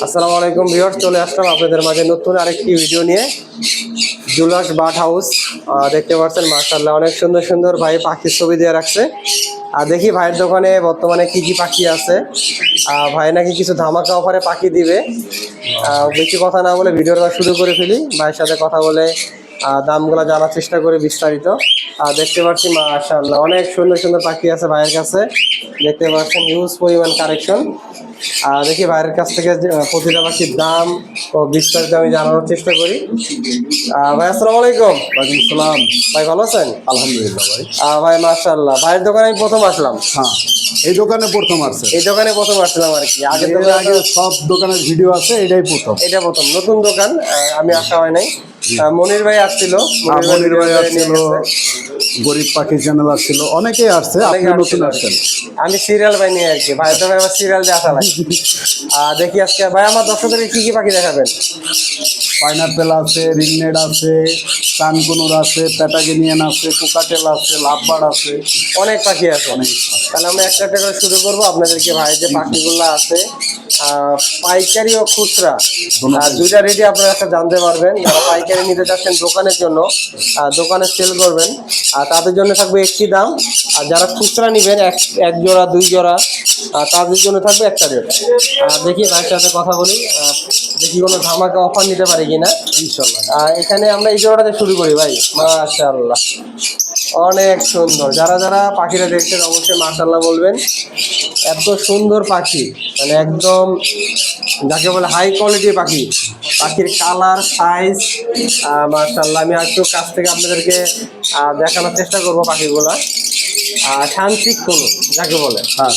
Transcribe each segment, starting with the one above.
আসসালামু আলাইকুম ভিউয়ার্স, চলে আসলাম আপনাদের মাঝে নতুন আরেকটি ভিডিও নিয়ে। জুলাস বার্ড হাউস দেখতে পাচ্ছেন, মাশাআল্লাহ অনেক সুন্দর সুন্দর ভাই পাখির ছবি দিয়ে রাখছে। আর দেখি ভাইয়ের দোকানে বর্তমানে কি কি পাখি আছে। ভাই নাকি কিছু ধামাকা অফারে পাখি দিবে। বেশি কথা না বলে ভিডিওটা শুরু করে ফেলি, ভাইয়ের সাথে কথা বলে দামগুলো জানার চেষ্টা করি বিস্তারিত। দেখতে পাচ্ছি মাশাআল্লাহ অনেক সুন্দর সুন্দর পাখি আছে ভাইয়ের কাছে। দেখতে পাচ্ছেন হিউজ পরিমাণ কালেকশন। দেখি ভাইয়ের কাছ থেকে প্রতিটা পাখির দাম ও বিস্তারিত আমি জানানোর চেষ্টা করি। ভাই আসসালামু আলাইকুম। ওয়ালাইকুম আসসালাম। ভাই ভালো আছেন? আলহামদুলিল্লাহ ভাই। ভাই মাশাআল্লাহ, ভাইয়ের দোকানে আমি প্রথম আসলাম। হ্যাঁ, এই দোকানে প্রথম আছে। এই দোকানে প্রথম আসলাম আর কি। আগে সব দোকানের ভিডিও আছে, এটাই প্রথম। এটা প্রথম নতুন দোকান, আমি আসা হয় নাই। মনির ভাই আসছিল, মনির ভাই আসছিল, গরিব পাখি চ্যানেল আসছিল, অনেকেই আসছে। আপনি নতুন আসছেন। আমি সিরিয়াল ভাই নিয়ে আর কি। ভাই তো ভাই আমার সিরিয়াল দিয়ে আসা লাগে। দেখি আজকে ভাই আমার দর্শকদের কি কি পাখি দেখাবেন। পাইনাপেল আছে, রিংনেট আছে, কানকুনুর আছে, প্যাটাগিনিয়ান আছে, কোকাটেল আছে, লাভবার্ড আছে, অনেক পাখি আছে। অনেক। তাহলে আমরা একটা একটা করে শুরু করবো। আপনাদেরকে ভাই যে পাখিগুলো আছে পাইকারি ও খুচরা দুইটা রেটে আপনারা একটা জানতে পারবেন। যারা পাইকারি নিতে চাচ্ছেন দোকানের জন্য, দোকানে সেল করবেন, তাদের জন্য থাকবে একটি দাম। আর যারা খুচরা নেবেন এক জোড়া দুই জোড়া, তাদের জন্য থাকবে একটা রেট। দেখি ভাইয়ের সাথে কথা বলি, দেখি কোনো ধামাকা অফার নিতে পারি কিনা। ইনশাল্লাহ। এখানে আমরা এই জোড়াটাতে শুরু করি ভাই। মাশাআল্লাহ অনেক সুন্দর। যারা যারা পাখিটা দেখছেন অবশ্যই মাশাআল্লাহ বলবেন। এত সুন্দর পাখি, মানে একদম যাকে বলে হাই কোয়ালিটির পাখি। পাখির কালার সাইজ মাশাআল্লাহ। আমি একটু কাছ থেকে আপনাদেরকে দেখানোর চেষ্টা করবো পাখিগুলা। শান্তিক কোনো যাকে বলে। হ্যাঁ,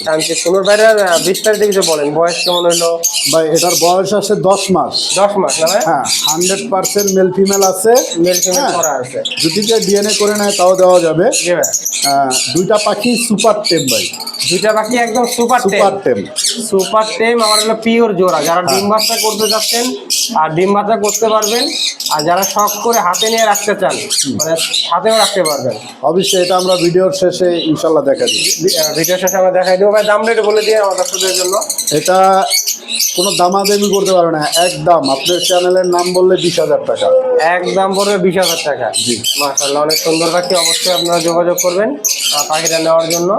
শান্তিক কোনোর বাইরে বিস্তারিত কিছু বলেন। বয়স কেমন হইলো? ভাই এটার বয়স আছে 10 মাস। 10 মাস না ভাই? হ্যাঁ, 100% মেল ফিমেল আছে। মেল ফিমেল করা আছে। যদি কেউ ডিএনএ করে নেয় তাও দেওয়া যাবে। জি ভাই। দুইটা পাখি সুপার টেম ভাই। দুইটা পাখি একদম সুপার টেম। সুপার টেম আমার হলো পিওর জোড়া। যারা ডিম বাচ্চা করতে যাচ্ছেন আর ডিম বাচ্চা করতে পারবেন, আর যারা শখ করে হাতে নিয়ে রাখতে চান মানে হাতেও রাখতে পারবেন। অবশ্যই এটা আমরা ভিডিওর শেষে ইনশাল্লাহ দেখা দিই। ভিডিও শেষে আমরা দেখাই দেবো ভাই। দাম রেট বলে দিয়ে আমার দর্শকদের জন্য। এটা কোনো দামাদামি করতে পারবে না, একদম আপনার চ্যানেলের নাম বললে 20,000 টাকা। একদম পড়বে 20,000 টাকা। জি মাশাআল্লাহ অনেক সুন্দর পাখি। অবশ্যই আপনারা যোগাযোগ করবেন পাখিটা নেওয়ার জন্য।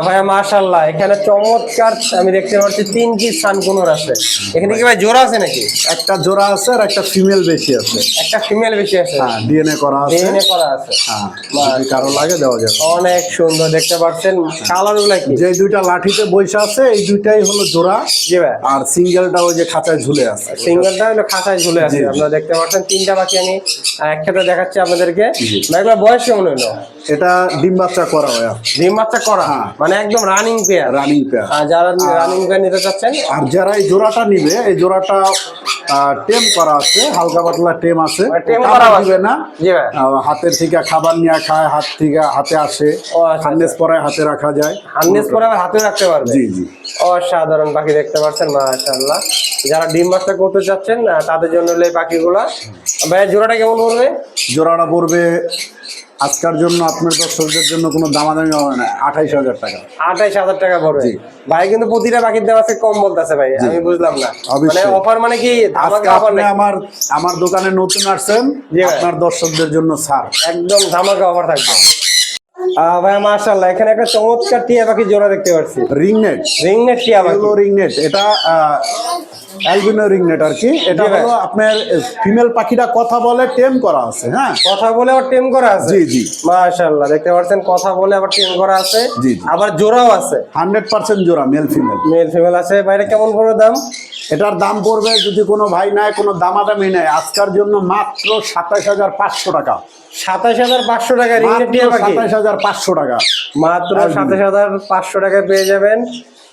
ভাইয়া মাশাআল্লাহ এখানে চমৎকার আমি দেখতে পাচ্ছি 3 পিস সানকুনোর আছে। এখানে কি ভাই জোড়া আছে নাকি? একটা জোড়া আছে আর একটা ফিমেল বেশি আছে। একটা ফিমেল বেশি আছে। হ্যাঁ, ডিএনএ করা আছে। ডিএনএ করা আছে। হ্যাঁ, যদি কারো লাগে দেওয়া যাবে। অনেক সুন্দর দেখতে পাচ্ছেন। কালারগুলো কি? যে দুইটা লাঠিতে বসে আছে এই দুইটাই হলো জোড়া। জি ভাই। আর সিঙ্গেলটা ওই যে খাঁচায় ঝুলে আছে। সিঙ্গেলটা হলো খাঁচায় ঝুলে আছে। আপনারা দেখতে পাচ্ছেন তিনটা পাখি আমি একসাথে দেখাচ্ছি আপনাদেরকে। ভাইগুলো বয়স কেমন হলো? এটা ডিম বাচ্চা করা হয়। ডিম বাচ্চা করা, মানে একদম রানিং পেয়ার। Running pair. যারা রানিং পেয়ার নিতে চাচ্ছেন, আর যারা এই জোড়াটা নিবে, এই জোড়াটা টেম করা আছে, হালকা পাতলা টেম আছে। টেম করা দিবে না। জি ভাই। হাতের থেকে খাবার নিয়ে খায়, হাত থেকে হাতে আসে। হার্নেস পরে হাতে রাখা যায়। হার্নেস পরে আবার হাতে রাখতে পারবে। জি জি। অসাধারণ পাখি দেখতে পাচ্ছেন মাশাআল্লাহ। যারা ডিম বাচ্চা করতে চাচ্ছেন তাদের জন্য এই পাখিগুলা। ভাই জোড়াটা কেমন পড়বে? জোড়াটা পড়বে আজকের জন্য আপনার দর্শকদের জন্য কোনো দামাদামি হবে না, 28,000 টাকা। 28,000 টাকা পড়বে। ভাই কিন্তু প্রতিটা পাখির দাম আছে কম বলতেছে ভাই, আমি বুঝলাম না। মানে অফার মানে কি ধামাকা অফার? আপনি আমার দোকানে নতুন আসছেন, আপনার দর্শকদের জন্য ছাড়। একদম ধামাকা অফার থাকবে। ভাই মাশাআল্লাহ এখানে একটা চমৎকার টিয়া পাখি জোড়া দেখতে পাচ্ছি। রিংনেট টিয়া পাখি। রিংনেট, এটা অ্যালবিনো রিংনেট আর কি। এটা হলো আপনার ফিমেল পাখিটা কথা বলে, টেম করা আছে। হ্যাঁ, কথা বলে আবার টেম করা আছে। জি জি। মাশাআল্লাহ দেখতে পাচ্ছেন কথা বলে আবার টেম করা আছে। জি। আবার জোড়াও আছে। 100% জোড়া মেল ফিমেল আছে। ভাইটা কেমন পড়বে দাম? এটার দাম পড়বে, যদি কোনো ভাই নেয়, কোনো দামাদামি নেয়, আজকের জন্য মাত্র 27,500 টাকা। 27,500 টাকা রিংনেট টিয়া পাখি। 27,500 টাকা মাত্র 27,500 টাকায় পেয়ে যাবেন।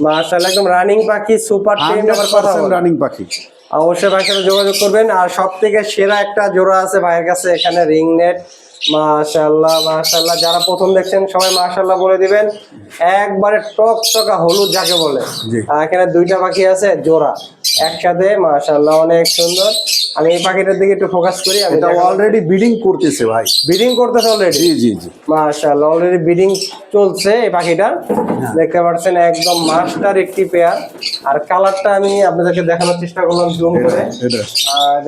মাশাআল্লাহ একদম রানিং পাখি, সুপার টেম। আবার কথা রানিং পাখি। অবশ্যই ভাইয়ের সাথে যোগাযোগ করবেন। আর সব থেকে সেরা একটা জোড়া আছে ভাইয়ের কাছে এখানে, রিংনেট। মাশাআল্লাহ মাশাআল্লাহ। যারা প্রথম দেখছেন সবাই মাশাআল্লাহ বলে দিবেন। একবারে টকটকা হলুদ যাকে বলে। এখানে দুইটা পাখি আছে জোড়া একসাথে। মাশাআল্লাহ অনেক সুন্দর। আমি এই পাখিটার দিকে একটু ফোকাস করি। আমি এটা অলরেডি ব্রিডিং করতেছে ভাই। ব্রিডিং করতেছে অলরেডি? জি জি জি, মাশাআল্লাহ, অলরেডি ব্রিডিং চলছে এই পাখিটা। দেখতে পাচ্ছেন একদম মাস্টার একটি পেয়ার। আর কালারটা আমি আপনাদেরকে দেখানোর চেষ্টা করলাম জুম করে। এটা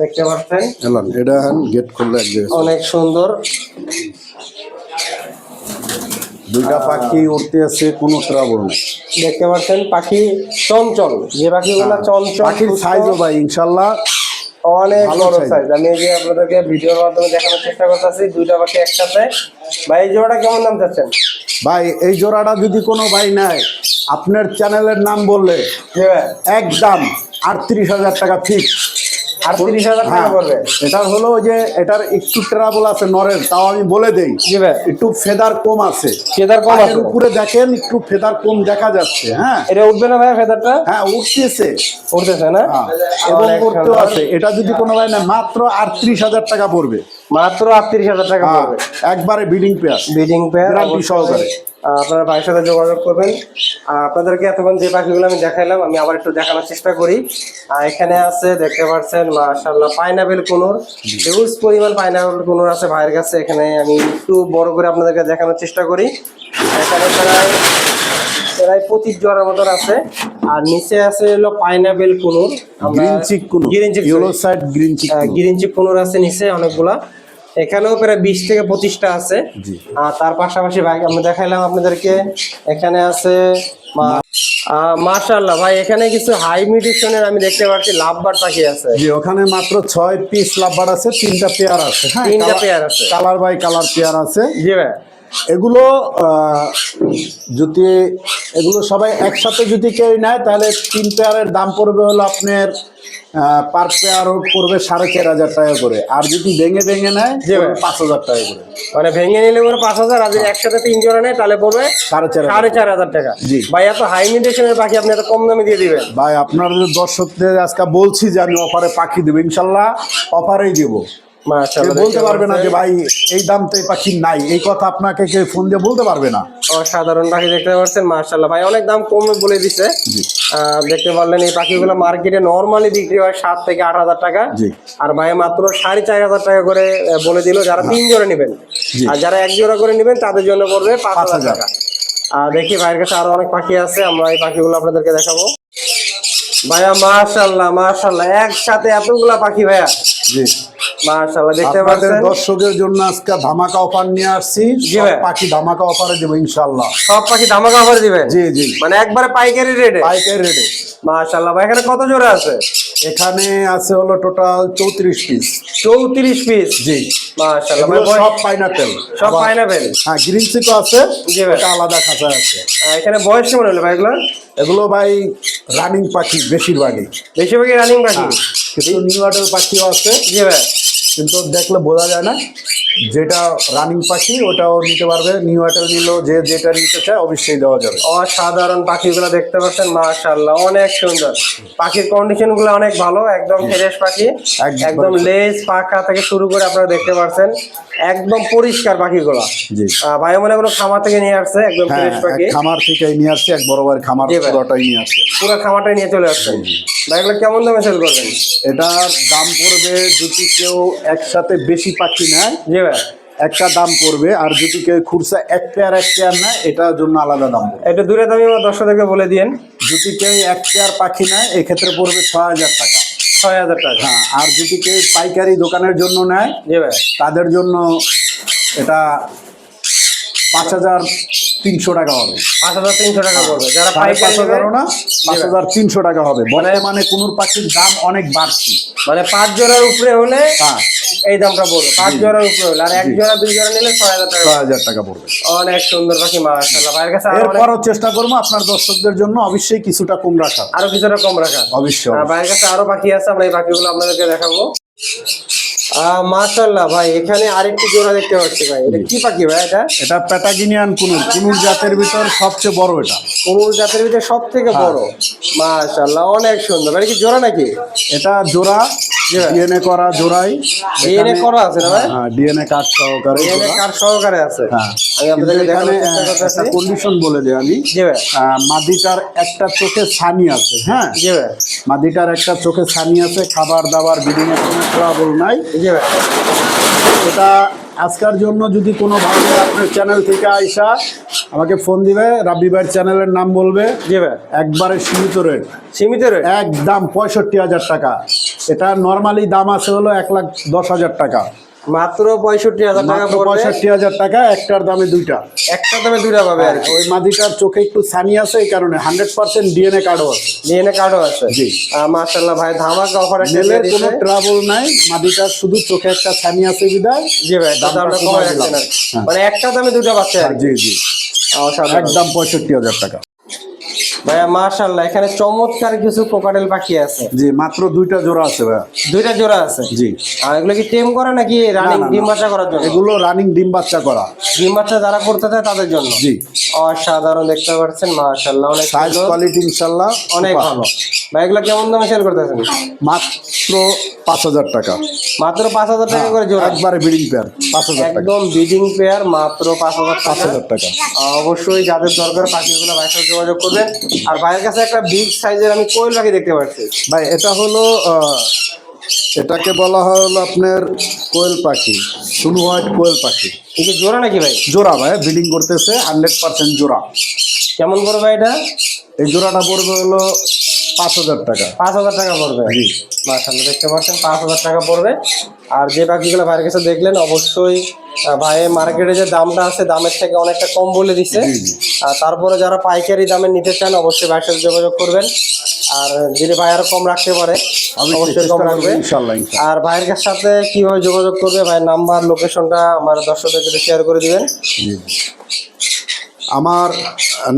দেখতে পাচ্ছেন এলান, এটা গেট করলে এক জায়গায় অনেক সুন্দর। দুইটা পাখি উঠতে আছে, কোনো ট্রাবল নেই। দেখতে পাচ্ছেন পাখি চঞ্চল, যে পাখিগুলো চঞ্চল পাখির সুস্থ, সাইজও ভাই ইনশাল্লাহ অনেক ভালো বড় size। সাইজ। আমি এই যে আপনাদেরকে ভিডিওর মাধ্যমে দেখানোর চেষ্টা করতেছি দুইটা পাখি একসাথে। ভাই এই জোড়াটা কেমন দাম চাচ্ছেন? ভাই এই জোড়াটা যদি কোনো ভাই নেয়, আপনার চ্যানেলের নাম বললে জি ভাই, একদম 38,000 টাকা ফিক্স। 38,000 টাকা পড়বে। এটার হলো যে এটার একটু ট্রাবল আছে নরের, তাও আমি বলে দেই। জি ভাই, একটু ফেদার কম আছে, ফেদার কম আছে। এর উপরে দেখেন একটু ফেদার কম দেখা যাচ্ছে। হ্যাঁ এটা উঠবে না ভাই ফেদারটা? হ্যাঁ উঠতেছে, উঠতেছে না? হ্যাঁ, এবং অনেক করতেও সুন্দর। আছে। এটা যদি কোনো ভাই না, মাত্র 38,000 টাকা পড়বে। মাত্র 38,000 টাকা হ্যাঁ, পড়বে। একবারে breeding pair, breeding pair guarantee সহকারে। আপনারা ভাইয়ের সাথে যোগাযোগ করবেন। আর আপনাদেরকে এতক্ষণ যে পাখিগুলো আমি দেখাইলাম, আমি আবার একটু দেখানোর চেষ্টা করি। এখানে আছে দেখতে পাচ্ছেন মাশাআল্লাহ পাইনাপেল কুনুর, হিউজ পরিমাণ পাইনাপেল কুনুর আছে ভাইয়ের কাছে। এখানে আমি একটু বড় করে আপনাদেরকে দেখানোর চেষ্টা করি। এখানে প্রায় 25 জোড়ার মতন আছে। আর নিচে আছে হলো pineapple conure, green cheek conure, green cheek, yellow side green cheek conure. Green cheek conure আছে নিচে অনেকগুলা। এখানেও প্রায় 20 থেকে 25টা আছে। জি। আর তার পাশাপাশি ভাই আমি দেখাইলাম আপনাদেরকে, এখানে আছে মাশাআল্লাহ ভাই, এখানে কিছু হাই মিউটেশনের আমি দেখতে পাচ্ছি লাভবার্ড পাখি আছে। জি, ওখানে মাত্র 6 পিস লাভবার্ড আছে, 3টা পেয়ার আছে। হ্যাঁ, 3টা পেয়ার আছে, কালার বাই কালার পেয়ার আছে। জি ভাই। এগুলো যদি এগুলো সবাই একসাথে যদি কেউ নেয়, তাহলে 3 পেয়ারের দাম পড়বে হলো আপনার পার পেয়ার পড়বে 4,500 টাকা করে। আর যদি ভেঙে ভেঙে নেয়, জি ভাই, 5,000 টাকা করে। মানে ভেঙে নিলে পরে 5,000, আর যদি একসাথে 3 জোড়া নেয় তাহলে পড়বে 4,500 টাকা। জি ভাই, এত হাই মিউটেশনের পাখি আপনি এত কম দামে দিয়ে দিবেন? ভাই, আপনাদের দর্শকদের আজকে বলছি যে আমি অফারে পাখি দেবো, ইনশাল্লাহ অফারেই দেবো। মাশাআল্লাহ, বলতে পারবে না যে ভাই এই দাম তো এই পাখি নাই, এই কথা আপনাকে কেউ ফোন দিয়ে বলতে পারবে না। অসাধারণ পাখি দেখতে পাচ্ছেন মাশাআল্লাহ ভাই, অনেক দাম কমে বলে দিছে। দেখতে পারলেন এই পাখিগুলো মার্কেটে নরমালি বিক্রি হয় 7 থেকে 8,000 টাকা। জি। আর ভাই মাত্র 4,500 টাকা করে বলে দিল যারা 3 জোড়া নেবেন। জি। আর যারা 1 জোড়া করে নেবেন তাদের জন্য পড়বে 5,000 টাকা। আর দেখি ভাইয়ের কাছে আরো অনেক পাখি আছে, আমরা এই পাখিগুলো আপনাদেরকে দেখাবো। ভাইয়া মাশাআল্লাহ মাশাআল্লাহ, একসাথে এতগুলা পাখি ভাইয়া। জি, মাশাআল্লাহ, দেখতে আপনাদের পাচ্ছেন দর্শকের জন্য আজকে ধামাকা অফার নিয়ে আসছি। জি সব ভাই। পাখি ধামাকা অফারে দেবো ইনশাল্লাহ। সব পাখি ধামাকা অফার দিবেন? জি জি, মানে একবারে পাইকারি রেটে? পাইকারি রেটে। মাশাআল্লাহ ভাই, এখানে কত জোড়া আছে? এখানে আছে হলো টোটাল 34 পিস। 34 পিস? জি, মাশাআল্লাহ এগুলো ভাই, সব পাইনাপেল। সব পাইনাপেল? হ্যাঁ, গ্রিন চিকও আছে, জি ভাই। এটা আলাদা খাঁচা আছে। এখানে বয়স কেমন হলো ভাই এগুলো? এগুলো ভাই রানিং পাখি বেশিরভাগই। বেশিরভাগই রানিং পাখি? কিছু নিউ অর্ডার পাখিও আছে, জি ভাই। কিন্তু দেখলে বোঝা যায় না। যেটা রানিং পাখি ওটাও নিতে পারবে, নিউ অর্ডার নিলেও যে যেটা নিতে চায় অবশ্যই দেওয়া যাবে। অসাধারণ পাখিগুলো দেখতে পাচ্ছেন মাশাআল্লাহ, অনেক সুন্দর। পাখির কন্ডিশন গুলো অনেক ভালো, একদম ফ্রেশ পাখি। একদম লেজ পাখা থেকে শুরু করে আপনারা দেখতে পাচ্ছেন একদম পরিষ্কার পাখিগুলো। জি, ভাই মনে কোনো খামার থেকে নিয়ে আসছে একদম হ্যাঁ, ফ্রেশ পাখি? খামার থেকে নিয়ে আসছে, এক বড় ভাই খামার জি ভাই। পুরোটাই নিয়ে আসছে। পুরো খামারটাই নিয়ে চলে আসছেন। ভাই এগুলো কেমন দামে সেল করবেন? এটার দাম পড়বে, যদি কেউ একসাথে বেশি পাখি নেয় জি ভাই, একটা দাম পড়বে। আর যদি কেউ খুরসা এক পেয়ার নেয়, এটার জন্য আলাদা দাম পড়বে। একটু দূরে দামি আমার দর্শকদেরকে বলে দিন। যদি কেউ এক পেয়ার পাখি নেয়, এক্ষেত্রে পড়বে 6,000 টাকা। 6,000 টাকা? হ্যাঁ, আর যদি কেউ পাইকারি দোকানের জন্য নেয়, জি ভাই, তাদের জন্য এটা 5,300 টাকা হবে। 5,300 টাকা পড়বে। যারা পাইকারি নেবে? 5,000 না, 5,300 টাকা হবে। বর্তমানে কুনুর পাখির দাম অনেক বাড়ছে। মানে 5 জোড়ার উপরে হলে হ্যাঁ, এই দামটা পড়বে, 5 জোড়ার উপরে হলে। আর 1 জোড়া 2 জোড়া নিলে 6,000 টাকা। 6,000 টাকা পড়বে। অনেক সুন্দর পাখি মাশাআল্লাহ। ভাইয়ের কাছে আরো এরপরও চেষ্টা করবো আপনার দর্শকদের জন্য অবশ্যই কিছুটা কম রাখা। আরো কিছুটা কম রাখা অবশ্যই। ভাইয়ের কাছে আরো পাখি আছে, আমরা এই পাখিগুলো আপনাদেরকে দেখাবো। মাশাআল্লাহ ভাই, এখানে আরেকটি জোড়া দেখতে পাচ্ছি ভাই। এটা কি পাখি ভাই? এটা প্যাটাগিনিয়ান কুনুর, কুনুর জাতের ভিতর সবচেয়ে বড়। এটা কুনুর জাতের ভিতরে সব থেকে বড়। মাশাআল্লাহ, অনেক সুন্দর। এটা কি জোড়া নাকি? এটা জোড়া, জি ভাই। ডিএনএ করা জোড়াই। ডিএনএ করা আছে না ভাই? হ্যাঁ, ডিএনএ কার্ড সহকারে ডিএনএ জোড়া। কার্ড সহকারে আছে। হ্যাঁ, আমি কিন্তু আপনাদেরকে এখানে দেখানোর চেষ্টা একটা করতেছি। কন্ডিশন বলে দিই আমি। জি ভাই। মাদিটার একটা চোখে ছানি আছে, হ্যাঁ, জি ভাই। মাদিটার একটা চোখে ছানি আছে, খাবার দাবার ব্রিডিং এর কোনো ট্রাবল নাই। জি ভাই। এটা আজকের জন্য যদি কোনো ভাই আপনার চ্যানেল থেকে আইসা আমাকে ফোন দিবে, রাব্বি ভাইয়ের চ্যানেলের নাম বলবে, জি ভাই। একবারে সীমিত রেট, সীমিত রেট। একদম 65,000 টাকা। এটা নর্মালি দাম আছে হলো 1,10,000 টাকা, মাত্র 65,000 টাকা মাত্র পড়বে। 65,000 টাকা। একটার দামে দুইটা। একটা দামে দুইটা পাবে আর কি। ওই মাদিটার চোখে একটু ছানি আছে, এই কারণে 100% ডিএনএ কার্ডও আছে। ডিএনএ কার্ডও আছে। জি। মাশাআল্লাহ ভাই, ধামাকা অফার একটা মেলের দিয়ে কোনো দিছে। ট্রাবল নাই, মাদিটার শুধু চোখে একটা ছানি আছে বিদায়। জি ভাই, দামটা দামটা কমায় কমায় রাখছেন দিলাম। আর কি। হ্যাঁ। মানে একটা দামে দুইটা পাচ্ছে আর কি। জি জি, অসাধারণ। একদম 65,000 টাকা। ভাইয়া মাশাআল্লাহ, এখানে চমৎকার কিছু কোকাটেল পাখি আছে। জি, মাত্র দুইটা জোড়া আছে ভাইয়া। দুইটা জোড়া আছে। জি। আর এগুলো কি টেম করা নাকি রানিং না, না, ডিম না। বাচ্চা করার জন্য? এগুলো রানিং ডিম বাচ্চা করা। ডিম বাচ্চা যারা করতে চায় তাদের জন্য। জি। অসাধারণ, দেখতে পাচ্ছেন মাশাআল্লাহ, অনেক সাইজ সুন্দর, কোয়ালিটি ইনশাআল্লাহ অনেক সুপার। ভালো। ভাই এগুলো কেমন দামে সেল করতেছেন? মাত্র 5,000 টাকা। মাত্র 5,000 টাকা করে জোড়া। একবারে ব্রিডিং পেয়ার 5,000 টাকা। একদম ব্রিডিং পেয়ার, মাত্র 5,000 টাকা। 5,000 টাকা। অবশ্যই যাদের দরকার পাখিগুলো ভাইয়ের সাথে যোগাযোগ করবেন। আর ভাইয়ের কাছে একটা বিগ সাইজের আমি কোয়েল পাখি দেখতে পাচ্ছি। ভাই এটা হলো এটাকে বলা হয় হলো আপনার কোয়েল পাখি, সুনু হোয়াইট কোয়েল পাখি। এই যে জোড়া নাকি ভাই? জোড়া ভাই, ব্রিডিং করতেছে 100% জোড়া। কেমন পড়বে ভাই এটা? এই জোড়াটা পড়বে হলো 5,000 টাকা। 5,000 টাকা পড়বে। জি। মাশাআল্লাহ, দেখতে পাচ্ছেন 5,000 টাকা পড়বে। আর যে পাখিগুলো ভাইয়ের কাছে দেখলেন, অবশ্যই ভাই মার্কেটে যে দামটা আছে দামের থেকে অনেকটা কম বলে দিছে। জি, জি। আর তারপরে যারা পাইকারি দামে নিতে চান অবশ্যই ভাইয়ের সাথে যোগাযোগ করবেন। আর যদি ভাই আরো কম রাখতে পারে অবশ্যই কম রাখবে। ইনশাআল্লাহ। আর ভাইয়ের সাথে কিভাবে যোগাযোগ করবে, ভাইয়ের নাম্বার লোকেশনটা আমার দর্শকদের শেয়ার করে দিবেন। জি। আমার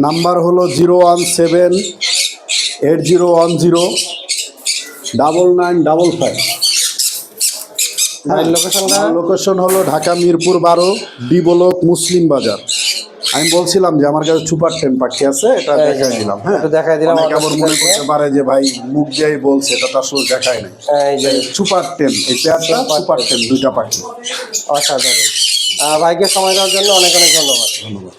নাম্বার হলো 01780109955। ভাইয়ের লোকেশনটা? লোকেশন হলো ঢাকা মিরপুর 12, ডি ব্লক, মুসলিম বাজার। আমি বলছিলাম যে আমার কাছে সুপার টেন পাখি আছে, এটা দেখাই দিলাম। হ্যাঁ, একটু দেখাই দিলাম অনেকে আবার মনে করতে পারে যে ভাই মুখ দিয়েই বলছে, এটা তো আসলে দেখাই নাই। এই যে সুপার টেন, এই পেয়ারটা সুপার টেন, দুইটা পাখি। অসাধারণ। ভাইকে সময় দেওয়ার জন্য অনেক অনেক ধন্যবাদ। ধন্যবাদ।